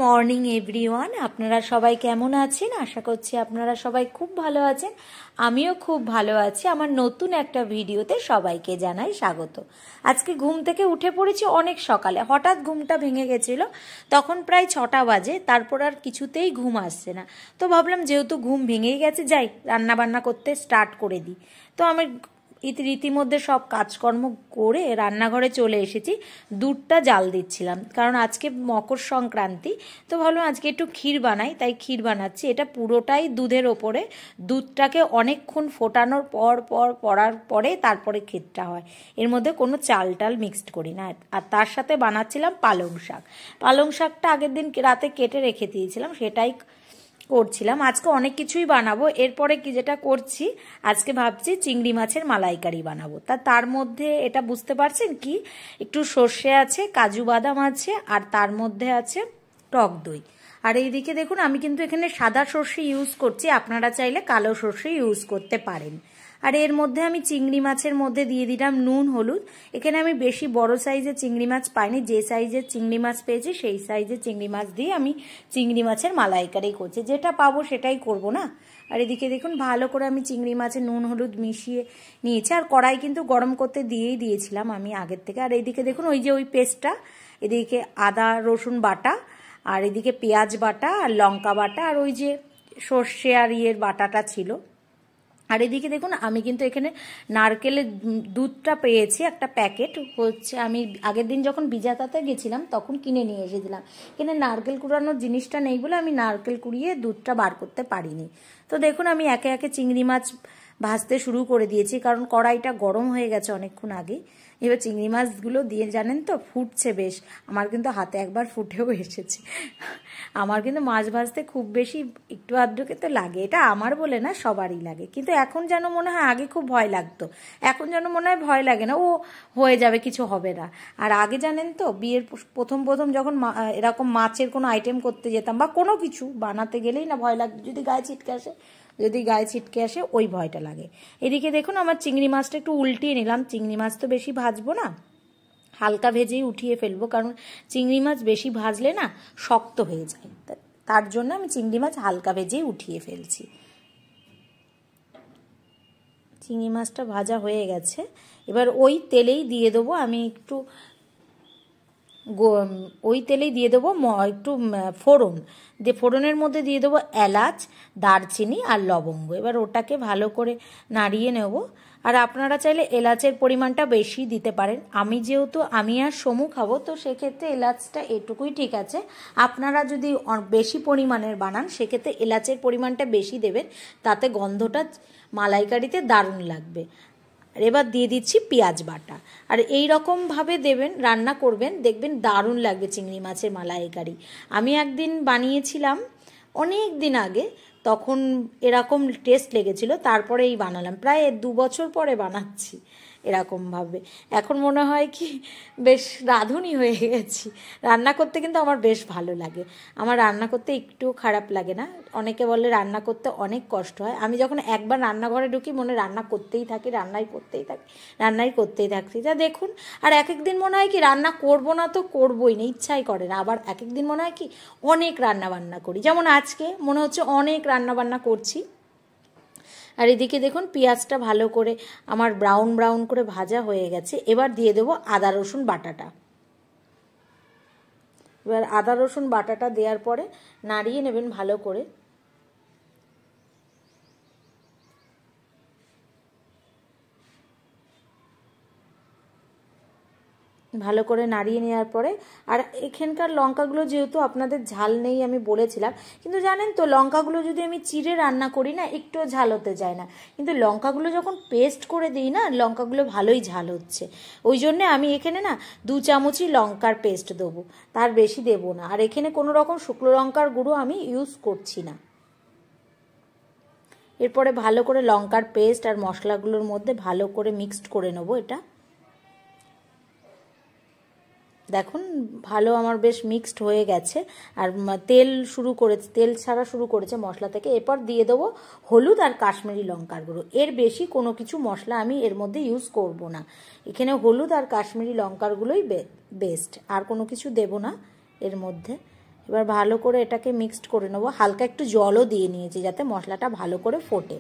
Morning everyone, আপনারা সবাই কেমন আছেন? আশা করছি আপনারা সবাই খুব ভালো আছেন। আমিও খুব ভালো আছি। আমার নতুন একটা ভিডিওতে সবাইকে জানাই স্বাগত। আজকে ঘুম থেকে উঠে পড়েছি অনেক সকালে, হঠাৎ ঘুমটা ভেঙে গেছিল। তখন প্রায় 6টা বাজে, তারপর আর কিছুতেই ঘুম আসছে না। তো ভাবলাম যেহেতু ঘুম ভেঙেই গেছে, যাই রান্না বান্না করতে স্টার্ট করে দিই। তো আমি রীতিমধ্যে সব কাজকর্ম করে রান্নাঘরে চলে এসেছি। দুধটা জাল দিচ্ছিলাম, কারণ আজকে মকর সংক্রান্তি। তো ভাবলাম আজকে একটু ক্ষীর বানাই, তাই ক্ষীর বানাচ্ছি। এটা পুরোটাই দুধের ওপরে। দুধটাকে অনেকক্ষণ ফোটানোর পড়ার পরে তারপরে ক্ষীরটা হয়। এর মধ্যে কোনো চাল টাল মিক্সড করি না। আর তার সাথে বানাচ্ছিলাম পালং শাক। পালং শাকটা আগের দিন রাতে কেটে রেখে দিয়েছিলাম, সেটাই করছিলাম। আজকে অনেক কিছুই বানাবো। এরপরে কি যেটা করছি, আজকে ভাবছি চিংড়ি মাছের মালাইকারি বানাবো। তার মধ্যে এটা বুঝতে পারছেন কি, একটু সর্ষে আছে, কাজু বাদাম আছে, আর তার মধ্যে আছে টক দই। আর এইদিকে দেখুন, আমি কিন্তু এখানে সাদা সর্ষে ইউজ করছি, আপনারা চাইলে কালো সর্ষে ইউজ করতে পারেন। আর এর মধ্যে আমি চিংড়ি মাছের মধ্যে দিয়ে দিলাম নুন হলুদ। এখানে আমি বেশি বড় সাইজের চিংড়ি মাছ পাইনি, যে সাইজের চিংড়ি মাছ পেয়েছি সেই সাইজের চিংড়ি মাছ দিয়ে আমি চিংড়ি মাছের মালাইকারি করছি। যেটা পাবো সেটাই করব না। আর এদিকে দেখুন, ভালো করে আমি চিংড়ি মাছে নুন হলুদ মিশিয়ে নিয়েছি। আর কড়াই কিন্তু গরম করতে দিয়েই দিয়েছিলাম আমি আগের থেকে। আর এইদিকে দেখুন, ওই পেস্টটা, এদিকে আদা রসুন বাটা, আর এদিকে পেঁয়াজ বাটা আর লঙ্কা বাটা, আর ওই যে সর্ষে আর বাটাটা ছিল। আর এদিকে দেখুন, আমি কিন্তু এখানে নারকেলের দুধটা পেয়েছি একটা প্যাকেট। হচ্ছে আমি আগের দিন যখন বিজাতাতে গেছিলাম তখন কিনে নিয়ে এসেছিলাম। এখানে নারকেল কুড়ানোর জিনিসটা নেই বলে আমি নারকেল কুড়িয়ে দুধটা বার করতে পারিনি। তো দেখুন, আমি একে একে চিংড়ি মাছ ভাজতে শুরু করে দিয়েছি, কারণ কড়াইটা গরম হয়ে গেছে অনেকক্ষণ আগে। এবার চিংড়ি মাছগুলো দিয়ে জানেন তো ফুটছে বেশ। আমার কিন্তু হাতে একবার ফুটেও এসেছে। আমার কিন্তু মাছ ভাজতে খুব বেশি একটু আধটুকে তো লাগে, এটা আমার বলে না, সবারই লাগে। কিন্তু এখন যেন মনে হয়, আগে খুব ভয় লাগতো, এখন যেন মনে হয় ভয় লাগে না, ও হয়ে যাবে, কিছু হবে না। আর আগে জানেন তো, বিয়ের প্রথম যখন এরকম মাছের কোনো আইটেম করতে যেতাম বা কোনো কিছু বানাতে গেলেই না ভয় লাগতো, যদি গায়ে ছিটকে আসে ওই ভয়টা লাগে। এদিকে দেখুন, আমার চিংড়ি মাছটা একটু উল্টিয়ে নিলাম। চিংড়ি মাছ তো বেশি ভাজবো না, হালকা ভেজেই উঠিয়ে ফেলবো, কারণ চিংড়ি মাছ বেশি ভাজলে না শক্ত হয়ে যায়। তার জন্য আমি চিংড়ি মাছ হালকা ভেজেই উঠিয়ে ফেলছি। চিংড়ি মাছটা ভাজা হয়ে গেছে। এবার ওই তেলেই দিয়ে দেবো আমি একটু একটু ফোড়ন দিয়ে, ফোড়নের মধ্যে দিয়ে দেবো এলাচ, দারচিনি আর লবঙ্গ। এবার ওটাকে ভালো করে নাড়িয়ে নেব। আর আপনারা চাইলে এলাচের পরিমাণটা বেশি দিতে পারেন। যেহেতু আমি আর সমু খাবো, তো সেক্ষেত্রে এলাচটা এটুকুই ঠিক আছে। আপনারা যদি বেশি পরিমাণের বানান, সেক্ষেত্রে এলাচের পরিমাণটা বেশি দেবেন, তাতে গন্ধটা মালাইকারিতে দারুণ লাগবে। আর এবার দিয়ে দিচ্ছি পেঁয়াজ বাটা। আর এই রকমভাবে রান্না করবেন, দেখবেন দারুণ লাগবে চিংড়ি মাছের মালাইকারি। আমি একদিন বানিয়েছিলাম অনেক দিন আগে, তখন এরকম টেস্ট লেগেছিল। তারপরে বানালাম, প্রায় 2 বছর পরে বানাচ্ছি এরকমভাবে। এখন মনে হয় কি বেশ রাঁধুনি হয়ে গেছি। রান্না করতে কিন্তু আমার বেশ ভালো লাগে, আমার রান্না করতে একটু খারাপ লাগে না। অনেকে বলে রান্না করতে অনেক কষ্ট হয়। আমি যখন একবার রান্নাঘরে ঢুকি, মনে রান্না করতেই থাকি, রান্নাই করতেই থাকি। যা দেখুন, আর এক একদিন মনে হয় কি রান্না করব না তো করবই না, ইচ্ছাই করে না। আবার এক একদিন মনে হয় কি অনেক রান্না বান্না করি, যেমন আজকে মনে হচ্ছে অনেক রান্না বান্না করছি। আর এদিকে দেখুন, পেঁয়াজটা ভালো করে আমার ব্রাউন করে ভাজা হয়ে গেছে। এবার দিয়ে দেবো আদা রসুন বাটাটা। এবার আদা রসুন বাটাটা দেওয়ার পরে নাড়িয়ে নেবেন ভালো করে। ভালো করে নাড়িয়ে নেওয়ার পরে, আর এখানকার লঙ্কাগুলো যেহেতু আপনাদের ঝাল নেই আমি বলেছিলাম, কিন্তু জানেন তো লঙ্কাগুলো যদি আমি চিড়ে রান্না করি না, একটুও ঝাল হতে যায় না। কিন্তু লঙ্কাগুলো যখন পেস্ট করে দিই না, লঙ্কাগুলো ভালোই ঝাল হচ্ছে। ওই জন্যে আমি এখানে না 2 চামচই লঙ্কার পেস্ট দেবো, তার বেশি দেবো না। আর এখানে কোনো রকম শুকনো লঙ্কার গুঁড়ো আমি ইউজ করছি না। এরপরে ভালো করে লঙ্কার পেস্ট আর মশলাগুলোর মধ্যে ভালো করে মিক্সড করে নেবো এটা। দেখুন, ভালো আমার বেশ মিক্সড হয়ে গেছে। আর তেল ছাড়া শুরু করেছে মশলা থেকে। এরপর দিয়ে দেবো হলুদ আর কাশ্মীরি লঙ্কার গুঁড়ো। এর বেশি কোনো কিছু মশলা আমি এর মধ্যে ইউজ করব না। এখানে হলুদ আর কাশ্মীরি লঙ্কার গুঁড়োই বেস্ট, আর কোনো কিছু দেব না এর মধ্যে। এবার ভালো করে এটাকে মিক্সড করে নেবো। হালকা একটু জলও দিয়ে নিয়েছি যাতে মশলাটা ভালো করে ফোটে।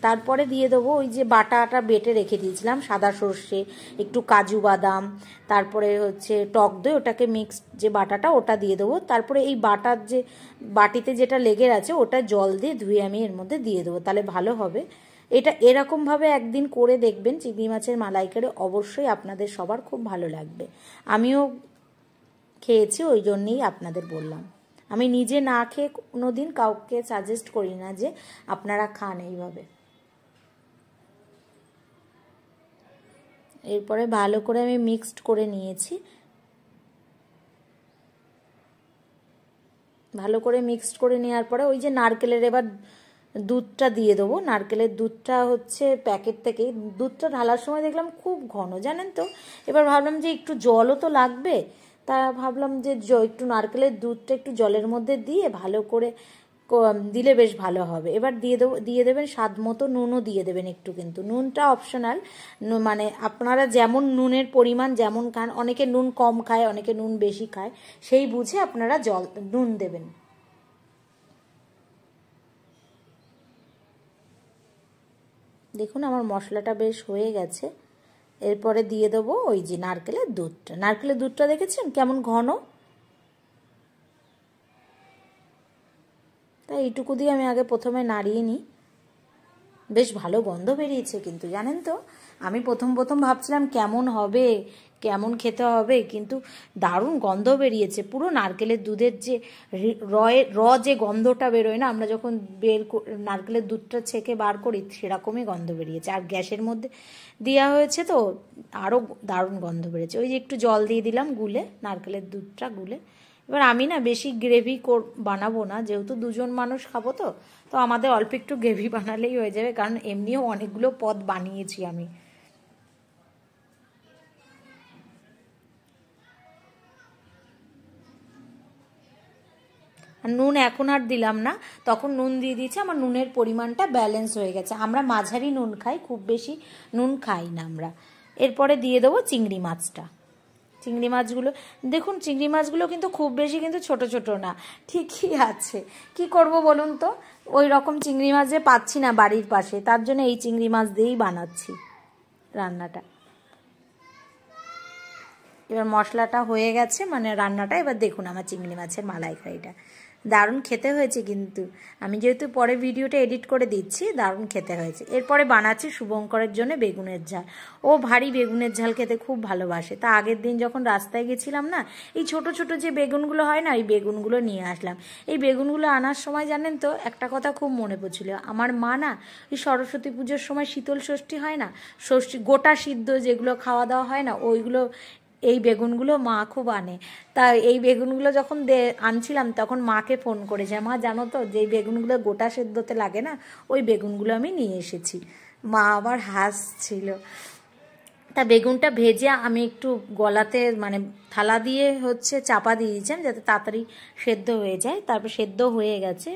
তারপরে দিয়ে দেবো ওই যে বাটাটা বেটে রেখে দিয়েছিলাম, সাদা সর্ষে, একটু কাজু বাদাম, তারপরে হচ্ছে টক দই, ওটাকে মিক্সড যে বাটাটা ওটা দিয়ে দেবো। তারপরে এই বাটার যে বাটিতে যেটা লেগে আছে ওটা জল দিয়ে ধুয়ে আমি এর মধ্যে দিয়ে দেবো, তাহলে ভালো হবে। এটা এরকমভাবে একদিন করে দেখবেন চিংড়ি মাছের মালাইকারি, অবশ্যই আপনাদের সবার খুব ভালো লাগবে। আমিও খেয়েছি, ওই জন্যেই আপনাদের বললাম। আমি নিজে না খেয়ে কোনোদিন কাউকে সাজেস্ট করি না যে আপনারা খান এইভাবে। এরপরে ভালো করে আমি মিক্সড করে নিয়েছি। ভালো করে মিক্সড করে নেওয়ার পরে ওই যে নারকেলের এবার দুধটা দিয়ে দেবো। নারকেলের দুধটা হচ্ছে প্যাকেট থেকে, দুধটা ঢালার সময় দেখলাম খুব ঘন, জানেন তো। এবার ভাবলাম যে একটু জলও তো লাগবে, তা ভাবলাম যে একটু নারকেলের দুধটা একটু জলের মধ্যে দিয়ে ভালো করে দিলে বেশ ভালো হবে। এবার দিয়ে দেবেন স্বাদ মতো নুনও দিয়ে দেবেন একটু, কিন্তু নুনটা অপশনাল, মানে আপনারা যেমন নুনের পরিমাণ যেমন খান, অনেকে নুন কম খায়, অনেকে নুন বেশি খায়, সেই বুঝে আপনারা নুন দেবেন। দেখুন আমার মশলাটা বেশ হয়ে গেছে। এরপরে দিয়ে দেবো ওই যে নারকেলের দুধটা। নারকেলের দুধটা দেখেছেন কেমন ঘন, তাই এইটুকু দিয়ে আমি আগে প্রথমে নাড়িয়ে নিই। বেশ ভালো গন্ধ বেরিয়েছে কিন্তু, জানেন তো। আমি প্রথম ভাবছিলাম কেমন হবে, কেমন খেতে হবে, কিন্তু দারুণ গন্ধ বেরিয়েছে। পুরো নারকেলের দুধের যে যে গন্ধটা বেরোয় না, আমরা যখন নারকেলের দুধটা ছেঁকে বার করি সেরকমই গন্ধ বেরিয়েছে। আর গ্যাসের মধ্যে দেওয়া হয়েছে তো আরও দারুণ গন্ধ বেরিয়েছে। ওই যে একটু জল দিয়ে দিলাম গুলে, নারকেলের দুধটা গুলে। এবার আমি না বেশি গ্রেভি বানাবো না, যেহেতু দুজন মানুষ খাবো, তো আমাদের অল্প একটু গ্রেভি বানালেই হয়ে যাবে, কারণ এমনিও অনেকগুলো পদ বানিয়েছি আমি। আর নুন এখন আর দিলাম না, তখন নুন দিয়ে দিয়েছি, আমার নুনের পরিমাণটা ব্যালেন্স হয়ে গেছে। আমরা মাঝারি নুন খাই, খুব বেশি নুন খাই না আমরা। এরপরে দিয়ে দেবো চিংড়ি মাছটা। চিংড়ি মাছগুলো দেখুন, চিংড়ি মাছগুলো কিন্তু খুব বেশি কিন্তু ছোট ছোট না, ঠিকই আছে। কি করব বলুন তো, ওই রকম চিংড়ি মাছ যে পাচ্ছি না বাড়ির পাশে, তার জন্য এই চিংড়ি মাছ দিয়েই বানাচ্ছি রান্নাটা। এবার মশলাটা হয়ে গেছে, মানে রান্নাটা। এবার দেখুন আমার চিংড়ি মাছের মালাইকারিটা দারুণ খেতে হয়েছে, কিন্তু আমি যেহেতু পরে ভিডিওটা এডিট করে দিচ্ছি, দারুণ খেতে হয়েছে। এরপরে বানাচ্ছি শুভঙ্করের জন্য বেগুনের ঝাল। ও ভারী বেগুনের ঝাল খেতে খুব ভালোবাসে। তা আগের দিন যখন রাস্তায় গেছিলাম না, এই ছোট ছোট যে বেগুনগুলো হয় না, এই বেগুনগুলো নিয়ে আসলাম। এই বেগুনগুলো আনার সময় জানেন তো একটা কথা খুব মনে পড়ছিল, আমার মা না ওই সরস্বতী পুজোর সময় শীতল ষষ্ঠী হয় না, ষষ্ঠী গোটা সিদ্ধ যেগুলো খাওয়া দাওয়া হয় না, ওইগুলো এই বেগুনগুলো মা খুব আনে। তা এই বেগুনগুলো যখন আনছিলাম তখন মাকে ফোন করেছে, মা জানো তো যে বেগুনগুলো গোটা সেদ্ধতে লাগে না, ওই বেগুনগুলো আমি নিয়ে এসেছি। মা আবার হাসছিল। তা বেগুনটা ভেজে আমি একটু গলাতে মানে থালা দিয়ে হচ্ছে চাপা দিয়ে দিয়েছিলাম যাতে তাড়াতাড়ি সেদ্ধ হয়ে যায়। তারপর সেদ্ধ হয়ে গেছে।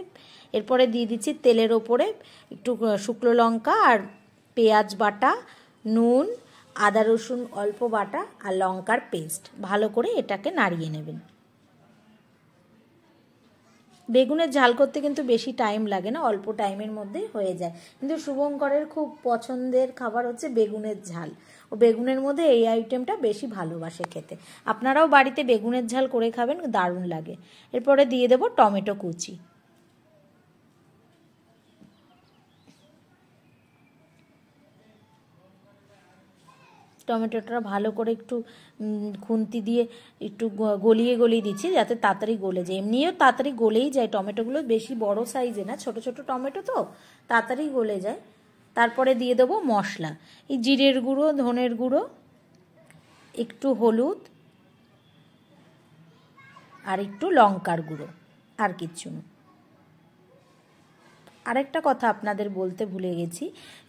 এরপরে দিয়ে দিচ্ছি তেলের ওপরে একটু শুকনো লঙ্কা আর পেঁয়াজ বাটা, নুন, আদা রসুন অল্প বাটা আর লঙ্কার পেস্ট। ভালো করে এটাকে নাড়িয়ে নেবেন। বেগুনের ঝাল করতে কিন্তু বেশি টাইম লাগে না, অল্প টাইমের মধ্যেই হয়ে যায়। কিন্তু শুভঙ্করের খুব পছন্দের খাবার হচ্ছে বেগুনের ঝাল। ও বেগুনের মধ্যে এই আইটেমটা বেশি ভালোবাসে খেতে। আপনারাও বাড়িতে বেগুনের ঝাল করে খাবেন, দারুণ লাগে। এরপরে দিয়ে দেবো টমেটো কুচি। টমেটোটা ভালো করে একটু খুন্তি দিয়ে একটু গলিয়ে দিচ্ছি যাতে তাড়াতাড়ি গলে যায়। এমনিও তাড়াতাড়ি গলেই যায়, টমেটোগুলো বেশি বড় সাইজে না, ছোট ছোট টমেটো তো তাড়াতাড়ি গলে যায়। তারপরে দিয়ে দেবো মশলা, এই জিরের গুঁড়ো, ধনের গুঁড়ো, একটু হলুদ আর একটু লঙ্কার গুঁড়ো, আর কিচ্ছু না। আরেকটা কথা আপনাদের বলতে ভুলে গেছি,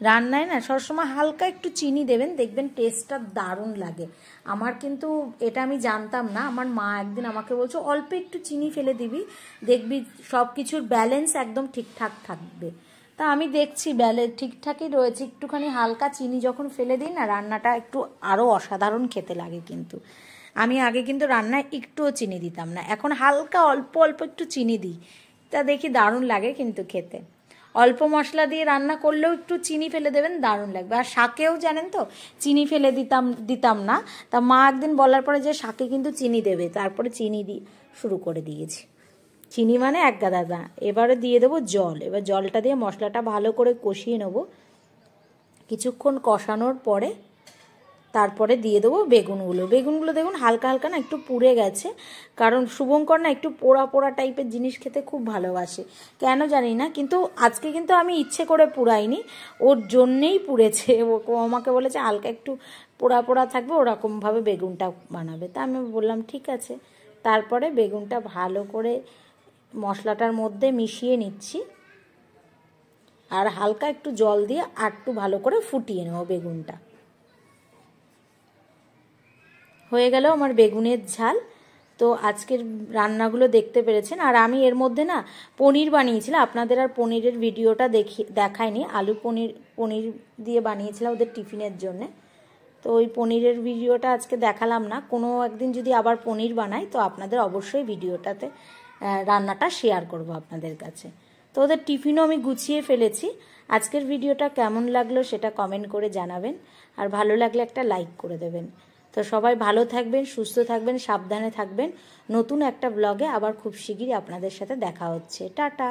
রান্নায় না সবসময় হালকা একটু চিনি দেবেন, দেখবেন টেস্টটা দারুণ লাগে। আমার কিন্তু এটা আমি জানতাম না, আমার মা একদিন আমাকে বলছো অল্প একটু চিনি ফেলে দিবি, দেখবি সব কিছুর ব্যালেন্স একদম ঠিকঠাক থাকবে। তা আমি দেখছি বেলে ঠিকঠাকই রয়েছে, একটুখানি হালকা চিনি যখন ফেলে দিই না রান্নাটা একটু আরও অসাধারণ খেতে লাগে। কিন্তু আমি আগে কিন্তু রান্নায় একটুও চিনি দিতাম না, এখন হালকা অল্প অল্প একটু চিনি দিই, তা দেখি দারুণ লাগে কিন্তু খেতে। অল্প মশলা দিয়ে রান্না করলেও একটু চিনি ফেলে দেবেন, দারুণ লাগবে। আর শাকেও জানেন তো চিনি ফেলে দিতাম না, তা মা একদিন বলার পরে যে শাকে কিন্তু চিনি দেবে, তারপরে চিনি শুরু করে দিয়েছি। চিনি মানে এক গাদা না। এবারে দিয়ে দেবো জল। এবার জলটা দিয়ে মশলাটা ভালো করে কষিয়ে নেব। কিছুক্ষণ কষানোর পরে তারপরে দিয়ে দেবো বেগুনগুলো দেখুন হালকা হালকা না একটু পুড়ে গেছে, কারণ শুভঙ্কর না একটু পোড়া পোড়া টাইপের জিনিস খেতে খুব ভালোবাসে, কেন জানি না। কিন্তু আজকে কিন্তু আমি ইচ্ছে করে পুড়াইনি, ওর জন্যেই পুড়েছে। ও আমাকে বলেছে হালকা একটু পোড়া পোড়া থাকবে ওরকমভাবে বেগুনটা বানাবে, তা আমি বললাম ঠিক আছে। তারপরে বেগুনটা ভালো করে মশলাটার মধ্যে মিশিয়ে নিচ্ছি, আর হালকা একটু জল দিয়ে আর একটু ভালো করে ফুটিয়ে নেব বেগুনটা। হয়ে গেল আমার বেগুনের ঝাল। তো আজকের রান্নাগুলো দেখতে পেরেছেন। আর আমি এর মধ্যে না পনির বানিয়েছিলাম, আপনাদের আর পনিরের ভিডিওটা দেখাইনি। আলু পনির দিয়ে বানিয়েছিলাম ওদের টিফিনের জন্যে, তো ওই পনিরের ভিডিওটা আজকে দেখালাম না। কোনো একদিন যদি আবার পনির বানাই তো আপনাদের অবশ্যই ভিডিওটাতে রান্নাটা শেয়ার করব আপনাদের কাছে। তো ওদের টিফিনও আমি গুছিয়ে ফেলেছি। আজকের ভিডিওটা কেমন লাগলো সেটা কমেন্ট করে জানাবেন, আর ভালো লাগলে একটা লাইক করে দেবেন। তো সবাই ভালো থাকবেন, সুস্থ থাকবেন, সাবধানে থাকবেন। নতুন একটা ব্লগে আবার খুব শিগগিরই আপনাদের সাথে দেখা হচ্ছে। টাটা।